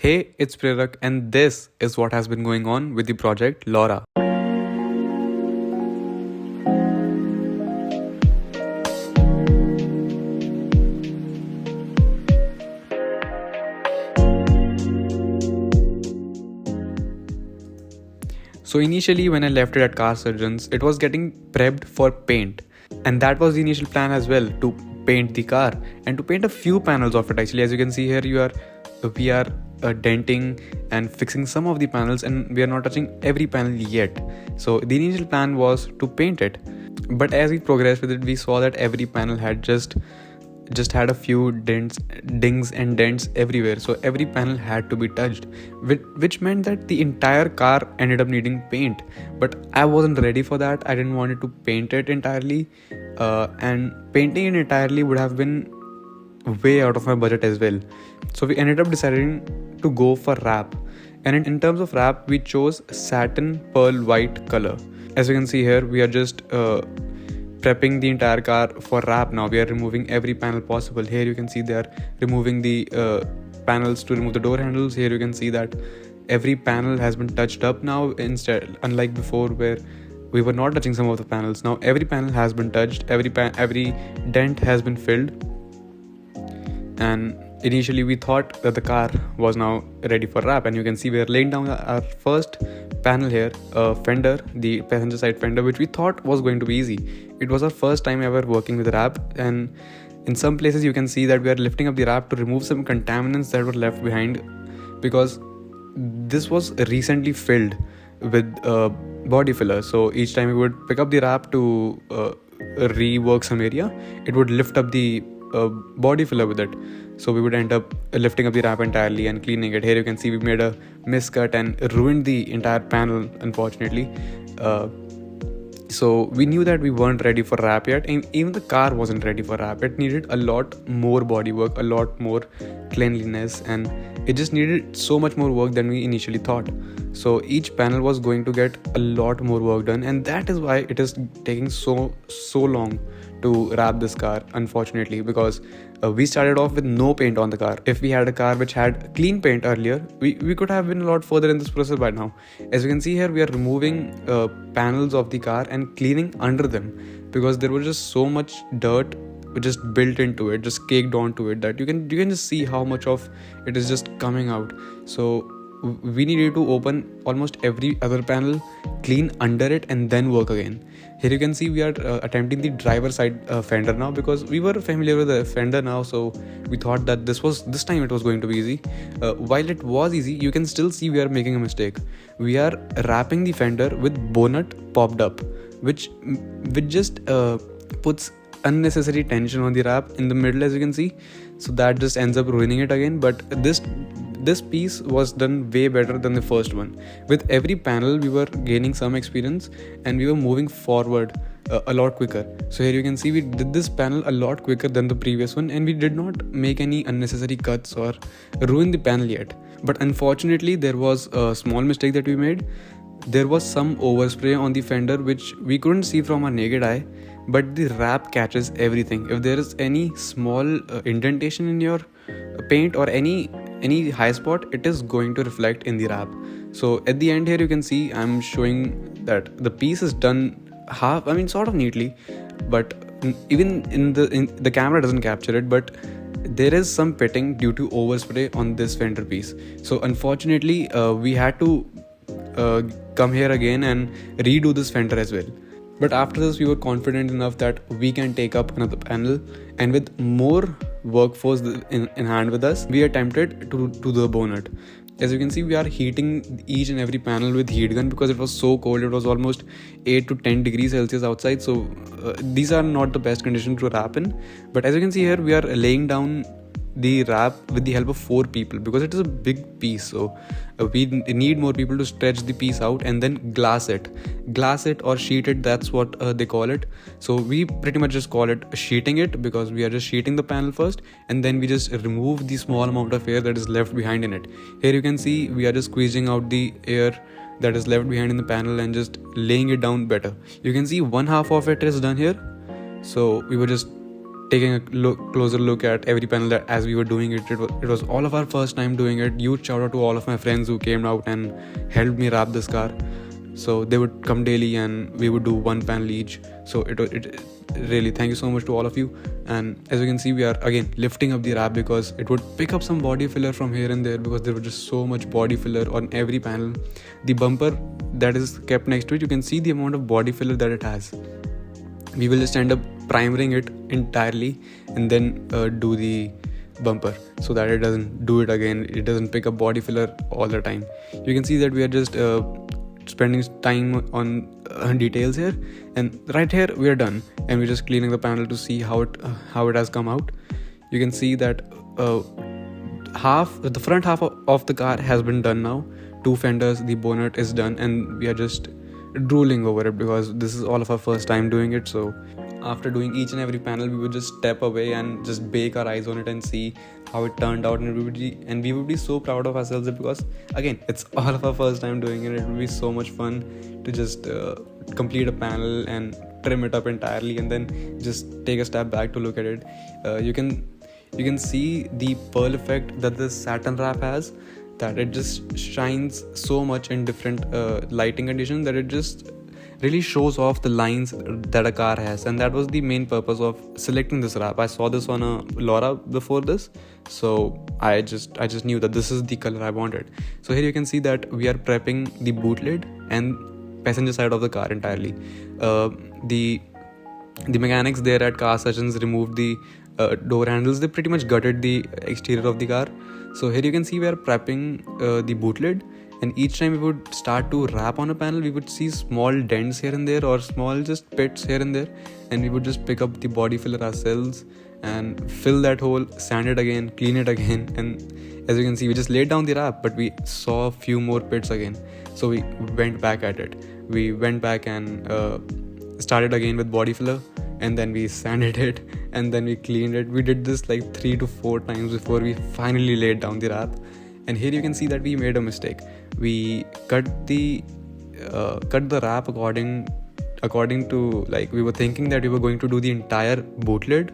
Hey, it's Prerak, and this is what has been going on with the project Laura. So initially when I left it at car surgeons, it was getting prepped for paint. And that was the initial plan as well, to paint the car and to paint a few panels of it. Actually, as you can see here, we are denting and fixing some of the panels, and we are not touching every panel yet. So the initial plan was to paint it. But as we progressed with it, we saw that every panel had just had a few dings and dents everywhere, so every panel had to be touched, which meant that the entire car ended up needing paint. But I wasn't ready for that. I didn't want it to paint it entirely, and painting it entirely would have been way out of my budget as well. So we ended up deciding to go for wrap, and in terms of wrap, we chose satin pearl white color. As you can see here, we are just prepping the entire car for wrap. Now we are removing every panel possible. Here you can see they are removing the panels to remove the door handles. Here you can see that every panel has been touched up now, instead, unlike before where we were not touching some of the panels. Now every panel has been touched, every dent has been filled. And initially we thought that the car was now ready for wrap, and you can see we are laying down our first panel here, Fender, the passenger side fender, which we thought was going to be easy. It was our first time ever working with wrap, and in some places you can see that we are lifting up the wrap to remove some contaminants that were left behind, because this was recently filled with body filler. So each time we would pick up the wrap to rework some area, it would lift up the body filler with it. So we would end up lifting up the wrap entirely and cleaning it. Here you can see we made a miscut and ruined the entire panel, unfortunately. So we knew that we weren't ready for wrap yet, and even the car wasn't ready for wrap. It needed a lot more body work, a lot more cleanliness, and it just needed so much more work than we initially thought. So each panel was going to get a lot more work done, and that is why it is taking so long to wrap this car, unfortunately, because we started off with no paint on the car. If we had a car which had clean paint earlier, we could have been a lot further in this process by now. As you can see here, we are removing panels of the car and cleaning under them, because there was just so much dirt just built into it, just caked onto it, that you can just see how much of it is just coming out. So we needed to open almost every other panel, clean under it, and then work again. Here you can see we are attempting the driver side fender now, because we were familiar with the fender now, so we thought that this time it was going to be easy. While it was easy, you can still see we are making a mistake. We are wrapping the fender with bonnet popped up, which just puts unnecessary tension on the wrap in the middle, as you can see. So that just ends up ruining it again. But this piece was done way better than the first one. With every panel we were gaining some experience, and we were moving forward a lot quicker. So here you can see we did this panel a lot quicker than the previous one, and we did not make any unnecessary cuts or ruin the panel yet. But unfortunately there was a small mistake that we made. There was some overspray on the fender which we couldn't see from our naked eye, but the wrap catches everything. If there is any small indentation in your paint or any high spot, it is going to reflect in the wrap. So at the end here you can see I'm showing that the piece is done sort of neatly, but even in the camera doesn't capture it, but there is some pitting due to overspray on this fender piece. So unfortunately we had to come here again and redo this fender as well. But after this, we were confident enough that we can take up another panel, and with more workforce in hand with us, we attempted to do the bonnet. As you can see, we are heating each and every panel with heat gun, because it was so cold. It was almost 8 to 10 degrees Celsius outside, so these are not the best conditions to wrap in. But as you can see here, we are laying down the wrap with the help of 4 people, because it is a big piece. So we need more people to stretch the piece out and then glass it or sheet it. That's what they call it. So we pretty much just call it sheeting it, because we are just sheeting the panel first, and then we just remove the small amount of air that is left behind in it. Here you can see we are just squeezing out the air that is left behind in the panel and just laying it down better. You can see one half of it is done here. So we were just taking a closer look at every panel that as we were doing it. It was all of our first time doing it. Huge shout out to all of my friends who came out and helped me wrap this car. So they would come daily and we would do one panel each. So it really, thank you so much to all of you. And as you can see, we are again lifting up the wrap because it would pick up some body filler from here and there, because there was just so much body filler on every panel. The bumper that is kept next to it, you can see the amount of body filler that it has. We will just end up primering it entirely and then do the bumper so that it doesn't do it again. It doesn't pick up body filler all the time. You can see that we are just spending time on details here, and right here we are done, and we're just cleaning the panel to see how it has come out. You can see that the front half of the car has been done now. 2 fenders, the bonnet is done, and we are just drooling over it because this is all of our first time doing it. So after doing each and every panel, we would just step away and just bake our eyes on it and see how it turned out, and we would be so proud of ourselves because again, it's all of our first time doing it. It would be so much fun to just complete a panel and trim it up entirely and then just take a step back to look at it. You can see the pearl effect that this satin wrap has, that it just shines so much in different lighting conditions that it just really shows off the lines that a car has. And that was the main purpose of selecting this wrap. I saw this on a Laura before this, so I just knew that this is the color I wanted. So here you can see that we are prepping the boot lid and passenger side of the car entirely. The mechanics there at Car Surgeons removed the door handles. They pretty much gutted the exterior of the car. So here you can see we are prepping the boot lid, and each time we would start to wrap on a panel, we would see small dents here and there or small just pits here and there, and we would just pick up the body filler ourselves and fill that hole, sand it again, clean it again. And as you can see, we just laid down the wrap, but we saw a few more pits again. So we went back at it. We went back and started again with body filler, and then we sanded it, and then we cleaned it. We did this like 3 to 4 times before we finally laid down the wrap. And here you can see that we made a mistake. We cut the wrap according to, like, we were thinking that we were going to do the entire boot lid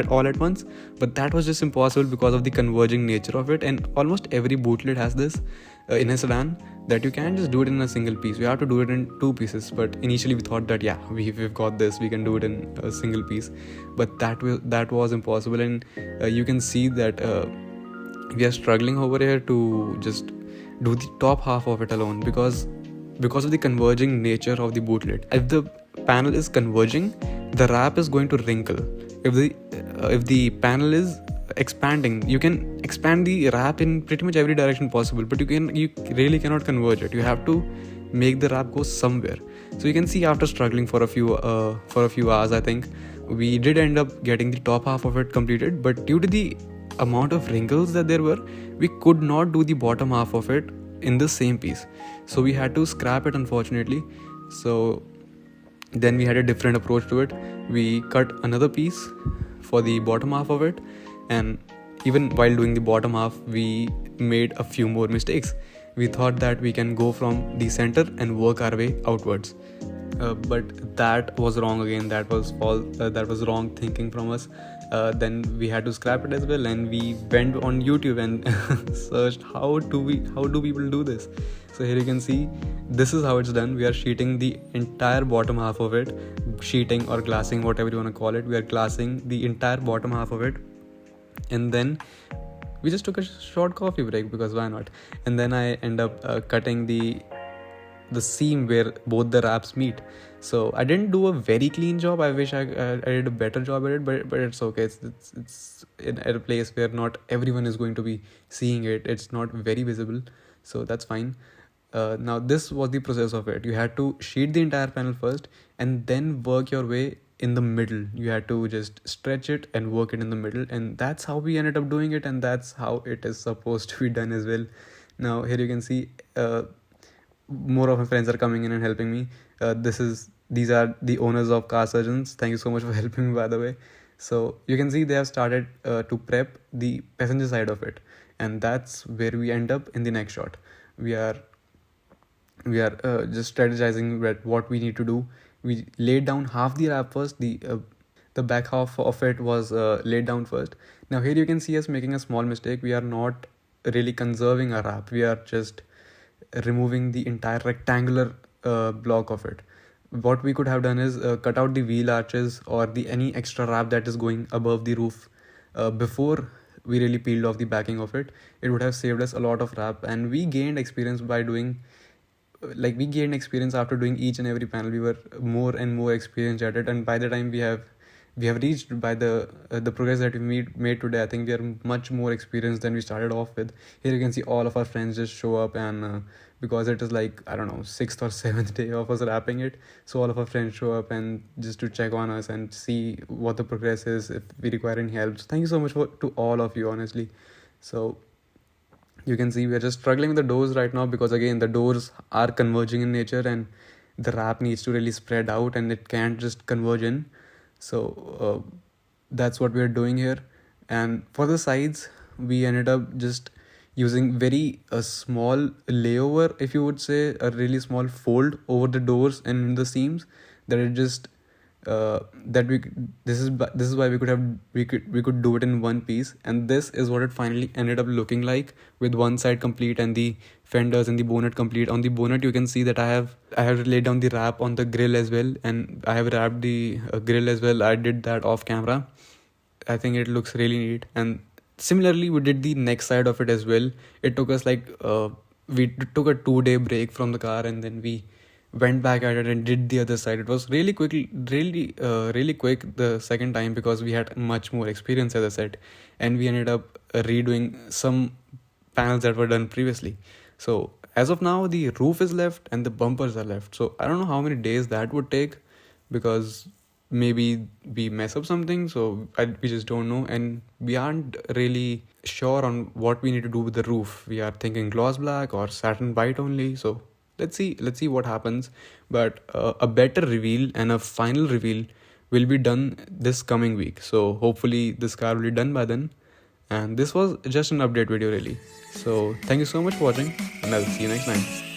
all at once, but that was just impossible because of the converging nature of it. And almost every boot lid has this in a sedan, that you can't just do it in a single piece. We have to do it in 2 pieces. But initially we thought that we've got this, we can do it in a single piece, but that was impossible. And you can see that we are struggling over here to just do the top half of it alone because of the converging nature of the boot lid. If the panel is converging, the wrap is going to wrinkle. If the panel is expanding, you can expand the wrap in pretty much every direction possible, but you really cannot converge it. You have to make the wrap go somewhere. So you can see, after struggling for a few hours, I think we did end up getting the top half of it completed, but due to the amount of wrinkles that there were, we could not do the bottom half of it in the same piece. So we had to scrap it, unfortunately. So then we had a different approach to it. We cut another piece for the bottom half of it, and even while doing the bottom half, we made a few more mistakes. We thought that we can go from the center and work our way outwards, but that was wrong again. That was wrong thinking from us. Then we had to scrap it as well, and we went on YouTube and searched how do people do this. So here you can see, this is how it's done. We are sheeting the entire bottom half of it, sheeting or glassing, whatever you want to call it. We are glassing the entire bottom half of it, and then we just took a short coffee break because why not. And then I end up cutting the seam where both the wraps meet. So I didn't do a very clean job. I wish I did a better job at it, but it's okay. It's at a place where not everyone is going to be seeing it. It's not very visible, so that's fine. Now this was the process of it. You had to sheet the entire panel first and then work your way in the middle. You had to just stretch it and work it in the middle, and that's how we ended up doing it, and that's how it is supposed to be done as well. Now here you can see more of my friends are coming in and helping me. These are the owners of Car Surgeons. Thank you so much for helping me, by the way. So you can see they have started to prep the passenger side of it, and that's where we end up in the next shot. We are just strategizing what we need to do. We laid down half the wrap first. the back half of it was laid down first. Now here you can see us making a small mistake. We are not really conserving our wrap. We are just removing the entire rectangular block of it. What we could have done is cut out the wheel arches or the any extra wrap that is going above the roof before we really peeled off the backing of it. It would have saved us a lot of wrap, and we gained experience by doing, like, we gained experience after doing each and every panel. We were more and more experienced at it, and by the time we have reached by the progress that we made today, I think we are much more experienced than we started off with. Here you can see all of our friends just show up, and because it is like, I don't know, 6th or 7th day of us wrapping it, so all of our friends show up and just to check on us and see what the progress is, if we require any help. So thank you so much to all of you, honestly. So you can see we're just struggling with the doors right now, because again, the doors are converging in nature, and the wrap needs to really spread out and it can't just converge in. So that's what we're doing here. And for the sides, we ended up just using very a small layover, if you would say, a really small fold over the doors and in the seams, that it just that we this is why we could do it in one piece. And this is what it finally ended up looking like, with one side complete and the fenders and the bonnet complete. On the bonnet you can see that I have laid down the wrap on the grill as well, and I have wrapped the grill as well. I did that off camera. I think it looks really neat. And similarly, we did the next side of it as well. It took us like we took a 2-day break from the car, and then we went back at it and did the other side. It was really really quick the second time, because we had much more experience, as I said, and we ended up redoing some panels that were done previously. So as of now, the roof is left and the bumpers are left. So I don't know how many days that would take, because maybe we mess up something, so we just don't know, and we aren't really sure on what we need to do with the roof. We are thinking gloss black or satin white only. So let's see what happens. But a better reveal and a final reveal will be done this coming week, so hopefully this car will be done by then. And this was just an update video, really. So thank you so much for watching, and I'll see you next time.